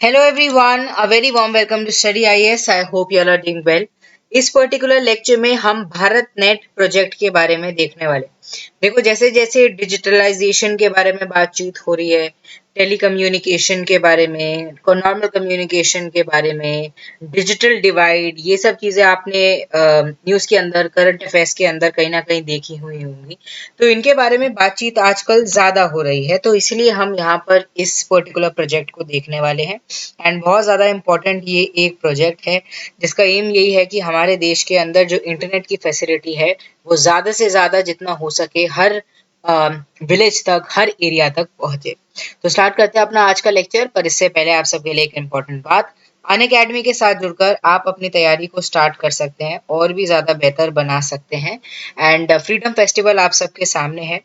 Hello everyone, a very warm welcome to Study IAS. I hope you all are doing well. इस particular lecture में हम Bharat net project के बारे में देखने वाले। देखो जैसे जैसे डिजिटलाइजेशन के बारे में बातचीत हो रही है, टेलीकम्युनिकेशन के बारे में, नॉर्मल कम्युनिकेशन के बारे में, डिजिटल डिवाइड, ये सब चीजें आपने न्यूज़ के अंदर, करंट अफेयर्स के अंदर कहीं ना कहीं देखी हुई होंगी। तो इनके बारे में बातचीत आजकल ज्यादा हो रही है, तो इसलिए हम यहाँ पर इस पर्टिकुलर प्रोजेक्ट को देखने वाले हैं। एंड बहुत ज्यादा इम्पोर्टेंट ये एक प्रोजेक्ट है जिसका एम यही है कि हमारे देश के अंदर जो इंटरनेट की फैसिलिटी है वो ज्यादा से ज्यादा जितना हो सके हर विलेज तक, हर एरिया तक पहुंचे। तो स्टार्ट करते हैं अपना आज का लेक्चर, पर इससे पहले आप सबके लिए एक इम्पोर्टेंट बात, अनअकैडमी के साथ जुड़कर आप अपनी तैयारी को स्टार्ट कर सकते हैं और भी ज्यादा बेहतर बना सकते हैं। एंड फ्रीडम फेस्टिवल आप सबके सामने है।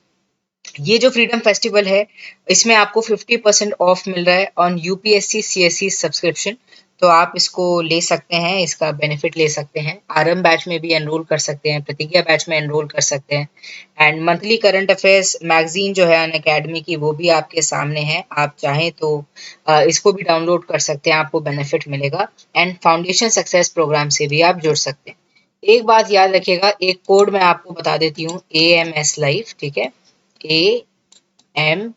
ये जो फ्रीडम फेस्टिवल है इसमें आपको 50% ऑफ मिल रहा है ऑन यूपीएससी सीएससी सब्सक्रिप्शन। तो आप इसको ले सकते हैं, इसका बेनिफिट ले सकते हैं। आरएम बैच में भी एनरोल कर सकते हैं, प्रतिज्ञा बैच में एनरोल कर सकते हैं। And monthly current affairs magazine जो है अनअकैडमी की, वो भी आपके सामने है। आप चाहें तो इसको भी डाउनलोड कर सकते हैं, आपको बेनिफिट मिलेगा। एंड फाउंडेशन सक्सेस प्रोग्राम से भी आप जुड़ सकते हैं। एक बात याद रखिएगा, एक कोड मैं आपको बता देती हूँ, AMS लाइव, ठीक है, AMSLIVE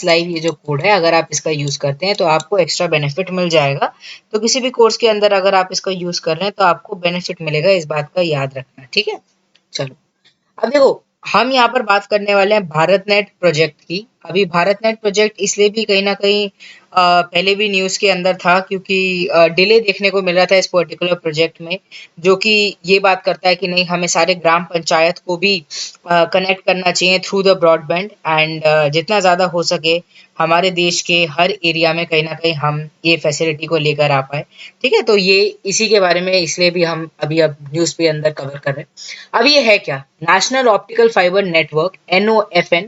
लाइव, ये जो कोड है अगर आप इसका यूज करते हैं तो आपको एक्स्ट्रा बेनिफिट मिल जाएगा। तो किसी भी कोर्स के अंदर अगर आप इसका यूज कर रहे हैं तो आपको बेनिफिट मिलेगा, इस बात का याद रखना, ठीक है। चलो अब देखो, हम यहाँ पर बात करने वाले हैं भारत नेट प्रोजेक्ट की। अभी भारत नेट प्रोजेक्ट इसलिए भी कहीं ना कहीं पहले भी न्यूज़ के अंदर था क्योंकि डिले देखने को मिल रहा था इस पर्टिकुलर प्रोजेक्ट में, जो कि ये बात करता है कि नहीं, हमें सारे ग्राम पंचायत को भी कनेक्ट करना चाहिए थ्रू द ब्रॉडबैंड। एंड जितना ज़्यादा हो सके हमारे देश के हर एरिया में कहीं ना कहीं हम ये फैसिलिटी को लेकर आ पाए, ठीक है। तो ये इसी के बारे में इसलिए भी हम अभी अब न्यूज़ पे अंदर कवर कर रहे हैं। अब ये है क्या, national optical fibre network NOFN,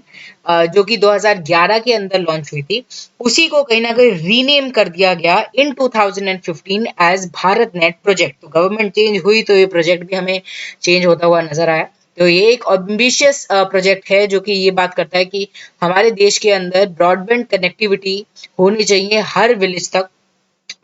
जो कि 2011 के अंदर लॉन्च हुई थी, उसी को कहीं ना कहीं रीनेम कर दिया गया इन 2015 एज भारत नेट प्रोजेक्ट। तो गवर्नमेंट चेंज हुई तो ये प्रोजेक्ट भी हमें चेंज होता हुआ नजर आया। तो ये एक एम्बिशियस प्रोजेक्ट है जो कि ये बात करता है कि हमारे देश के अंदर ब्रॉडबैंड कनेक्टिविटी होनी चाहिए हर विलेज तक,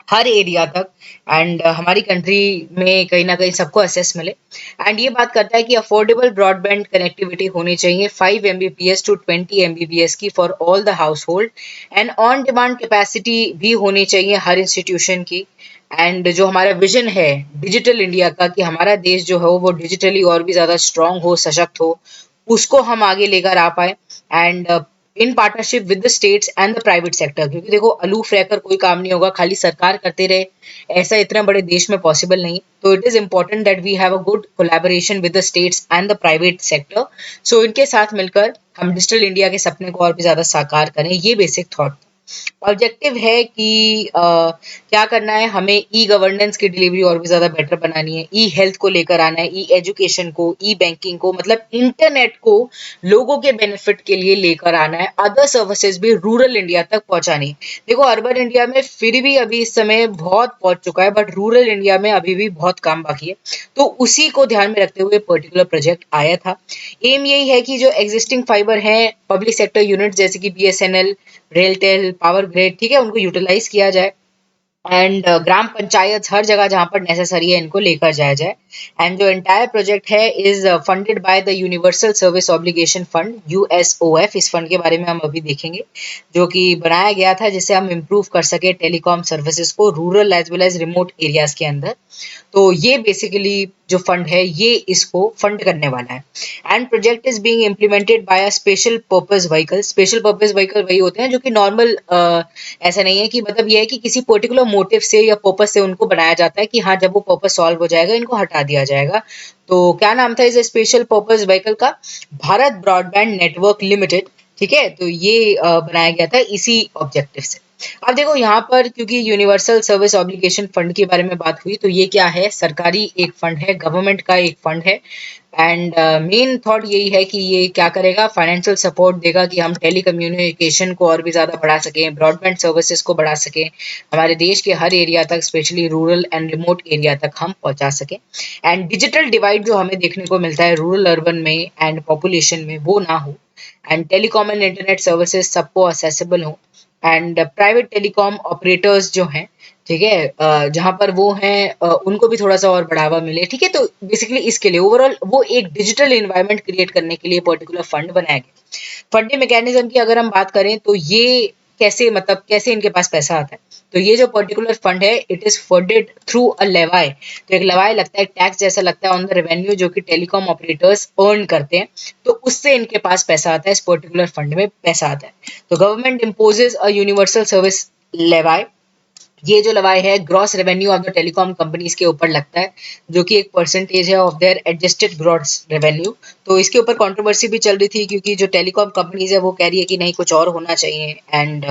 हर एरिया तक। एंड हमारी कंट्री में कहीं ना कहीं सबको एक्सेस मिले। एंड ये बात करता है कि अफोर्डेबल ब्रॉडबैंड कनेक्टिविटी होनी चाहिए 5 Mbps टू 20 Mbps की for all the house hold. And on demand capacity भी होनी चाहिए हर इंस्टीट्यूशन की। एंड जो हमारा विजन है डिजिटल इंडिया का, कि हमारा देश जो है वो डिजिटली और भी ज्यादा स्ट्रांग हो, सशक्त हो, उसको हम आगे लेकर आ पाए। And in partnership with the states and the private sector, क्योंकि देखो अलूफ रहकर कोई काम नहीं होगा, खाली सरकार करते रहे ऐसा इतने बड़े देश में पॉसिबल नहीं। तो it is important that we have a good collaboration with the states and the private sector. So इनके साथ मिलकर हम डिजिटल इंडिया के सपने को और भी ज्यादा साकार करें, ये बेसिक थॉट। ऑब्जेक्टिव है कि क्या करना है, हमें ई गवर्नेंस की डिलीवरी और भी ज्यादा बेटर बनानी है, ई हेल्थ को लेकर आना है, ई एजुकेशन को, ई बैंकिंग को, मतलब इंटरनेट को लोगों के बेनिफिट के लिए लेकर आना है, अदर सर्विसेज भी रूरल इंडिया तक पहुंचानी है। देखो अर्बन इंडिया में फिर भी अभी इस समय बहुत पहुंच चुका है, बट रूरल इंडिया में अभी भी बहुत काम बाकी है। तो उसी को ध्यान में रखते हुए पर्टिकुलर प्रोजेक्ट आया था। एम यही है कि जो एग्जिस्टिंग फाइबर है पब्लिक सेक्टर यूनिट जैसे कि BSNL, रेलटेल, पावर ग्रिड, ठीक है, उनको यूटिलाइज किया जाए। एंड ग्राम पंचायत हर जगह जहां पर नेसेसरी है इनको लेकर जाया जाए। एंड जो एंटायर प्रोजेक्ट है is funded by the universal service obligation fund, USOF। इस फंड के बारे में हम अभी देखेंगे, जो कि बनाया गया था जिससे हम इम्प्रूव कर सके टेलीकॉम सर्विसेज को rural as well as remote areas के अंदर। तो ये बेसिकली जो फंड है ये इसको फंड करने वाला है। And project is being implemented by a special purpose vehicle. Special purpose vehicle वही होते हैं जो कि नॉर्मल, ऐसा नहीं है कि, मतलब ये है कि किसी पर्टिकुलर मोटिव से या पर्पस से उनको बनाया जाता है कि हाँ जब वो पर्पस सॉल्व हो जाएगा इनको हटा दिया जाएगा। तो क्या नाम था इस स्पेशल पर्पस व्हीकल का, भारत ब्रॉडबैंड नेटवर्क लिमिटेड, ठीक है। तो ये बनाया गया था इसी ऑब्जेक्टिव से। अब देखो यहाँ पर क्योंकि यूनिवर्सल सर्विस ऑब्लिगेशन फंड के बारे में बात हुई, तो ये क्या है, सरकारी एक फंड है, गवर्नमेंट का एक फंड है। एंड मेन थॉट यही है कि ये क्या करेगा, फाइनेंशियल सपोर्ट देगा कि हम टेली कम्युनिकेशन को और भी ज़्यादा बढ़ा सकें, ब्रॉडबैंड सर्विसेज को बढ़ा सकें, हमारे देश के हर एरिया तक, specially rural and remote area तक हम पहुंचा सकें। एंड डिजिटल डिवाइड जो हमें देखने को मिलता है रूरल अर्बन में एंड पॉपुलेशन में, वो ना हो। And telecom and internet services सबको असेसिबल हो। एंड प्राइवेट टेलीकॉम ऑपरेटर्स जो हैं, ठीक है, जहां पर वो हैं उनको भी थोड़ा सा और बढ़ावा मिले, ठीक है। तो बेसिकली इसके लिए ओवरऑल वो एक डिजिटल इन्वायरमेंट क्रिएट करने के लिए पर्टिकुलर फंड बनाया गया। फंडिंग मैकेनिज्म की अगर हम बात करें तो ये कैसे, मतलब कैसे इनके पास पैसा आता है, तो ये जो पर्टिकुलर फंड है it is funded through a levy. तो एक लेवाई लगता है, टैक्स जैसा लगता है ऑन द रेवेन्यू जो कि टेलीकॉम ऑपरेटर्स अर्न करते हैं, तो उससे इनके पास पैसा आता है, इस पर्टिकुलर फंड में पैसा आता है। तो government imposes a universal service levy. ये जो लवाई है gross revenue of the telecom companies के ऊपर लगता है, जो कि एक परसेंटेज है of their adjusted gross revenue. तो इसके ऊपर कंट्रोवर्सी भी चल रही थी, क्योंकि जो टेलीकॉम कंपनीज है वो कह रही है कि नहीं कुछ और होना चाहिए, एंड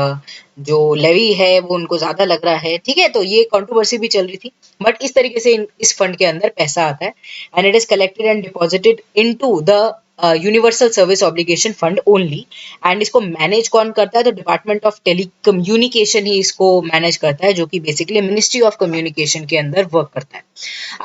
जो लेवी है वो उनको ज्यादा लग रहा है, ठीक है। तो ये कंट्रोवर्सी भी चल रही थी, बट इस तरीके से इस फंड के अंदर पैसा आता है and it is collected and deposited into the universal service obligation fund only. And इसको मैनेज कौन करता है, तो डिपार्टमेंट ऑफ टेली कम्युनिकेशन ही इसको मैनेज करता है, जो कि बेसिकली मिनिस्ट्री ऑफ कम्युनिकेशन के अंदर वर्क करता है।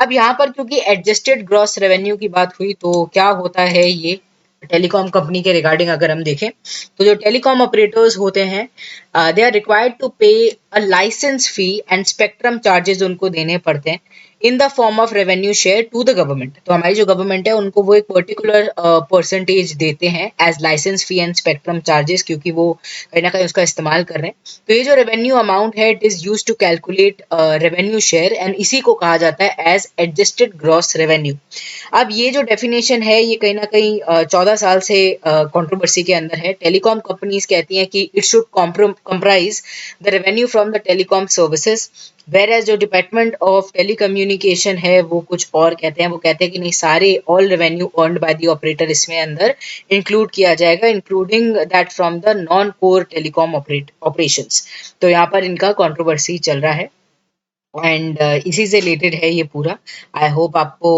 अब यहाँ पर क्योंकि एडजस्टेड ग्रॉस रेवेन्यू की बात हुई, तो क्या होता है ये टेलीकॉम कंपनी के रिगार्डिंग अगर हम देखें, तो जो टेलीकॉम ऑपरेटर्स होते हैं they are required to pay a licence fee and spectrum charges उनको देने पड़ते हैं in the form of revenue share to the government. तो हमारी जो गवर्नमेंट है उनको वो एक पर्टिकुलर परसेंटेज देते हैं as license fee and spectrum charges, क्योंकि वो कहीं ना कहीं उसका इस्तेमाल कर रहे हैं। तो ये जो रेवेन्यू अमाउंट है it is use to calculate revenue share, and इसी को कहा जाता है एज एडजस्टेड ग्रॉस रेवेन्यू। अब ये जो डेफिनेशन है ये कहीं ना कहीं 14 साल से कंट्रोवर्सी के अंदर है। टेलीकॉम कंपनीज कहती हैं कि it should comprise the revenue from the telecom services, whereas जो डिपार्टमेंट ऑफ टेलीकम्युनिकेशन है वो कुछ और कहते हैं। वो कहते हैं कि नहीं, सारे all revenue earned by the operator इसमें अंदर इंक्लूड किया जाएगा, including that from the non core telecom operations. तो यहाँ पर इनका कंट्रोवर्सी चल रहा है एंड इसी से रिलेटेड है ये पूरा। आई होप आपको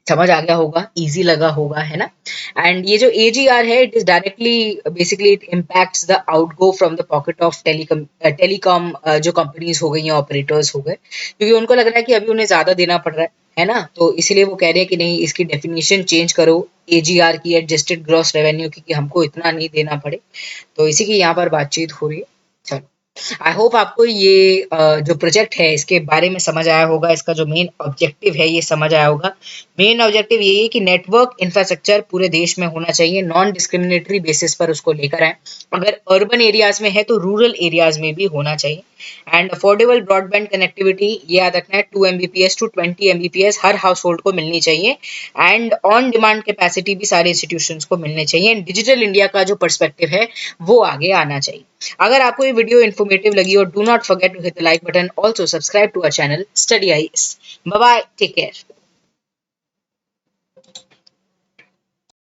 समझ आ गया होगा, इजी लगा होगा, है ना। एंड ये जो AGR है it is directly basically it impacts the outgo from the pocket of telecom जो कंपनीज हो गई या ऑपरेटर्स हो गए, क्योंकि उनको लग रहा है कि अभी उन्हें ज्यादा देना पड़ रहा है ना। तो इसीलिए वो कह रहे हैं कि नहीं, इसकी डेफिनेशन चेंज करो AGR की, एडजस्टेड ग्रॉस रेवेन्यू की, कि हमको इतना नहीं देना पड़े। तो इसी की यहाँ पर बातचीत हो रही है। चलो, आई होप आपको ये जो प्रोजेक्ट है इसके बारे में समझ आया होगा, इसका जो मेन ऑब्जेक्टिव है ये समझ आया होगा। मेन ऑब्जेक्टिव यही है कि नेटवर्क इंफ्रास्ट्रक्चर पूरे देश में होना चाहिए, नॉन डिस्क्रिमिनेटरी बेसिस पर उसको लेकर आए। अगर अर्बन एरियाज में है तो रूरल एरियाज में भी होना चाहिए। एंड अफोर्डेबल ब्रॉडबैंड कनेक्टिविटी, ये याद रखना है, 2 Mbps टू 20 Mbps हर हाउस होल्ड को मिलनी चाहिए। एंड ऑन डिमांड कैपेसिटी भी सारे इंस्टीट्यूशंस को मिलने चाहिए। डिजिटल इंडिया का जो पर्सपेक्टिव है वो आगे आना चाहिए। अगर आपको ये वीडियो इन्फॉर्मेटिव लगी हो, do not forget to hit the like button, also subscribe to our channel study IAS. Bye bye, take care.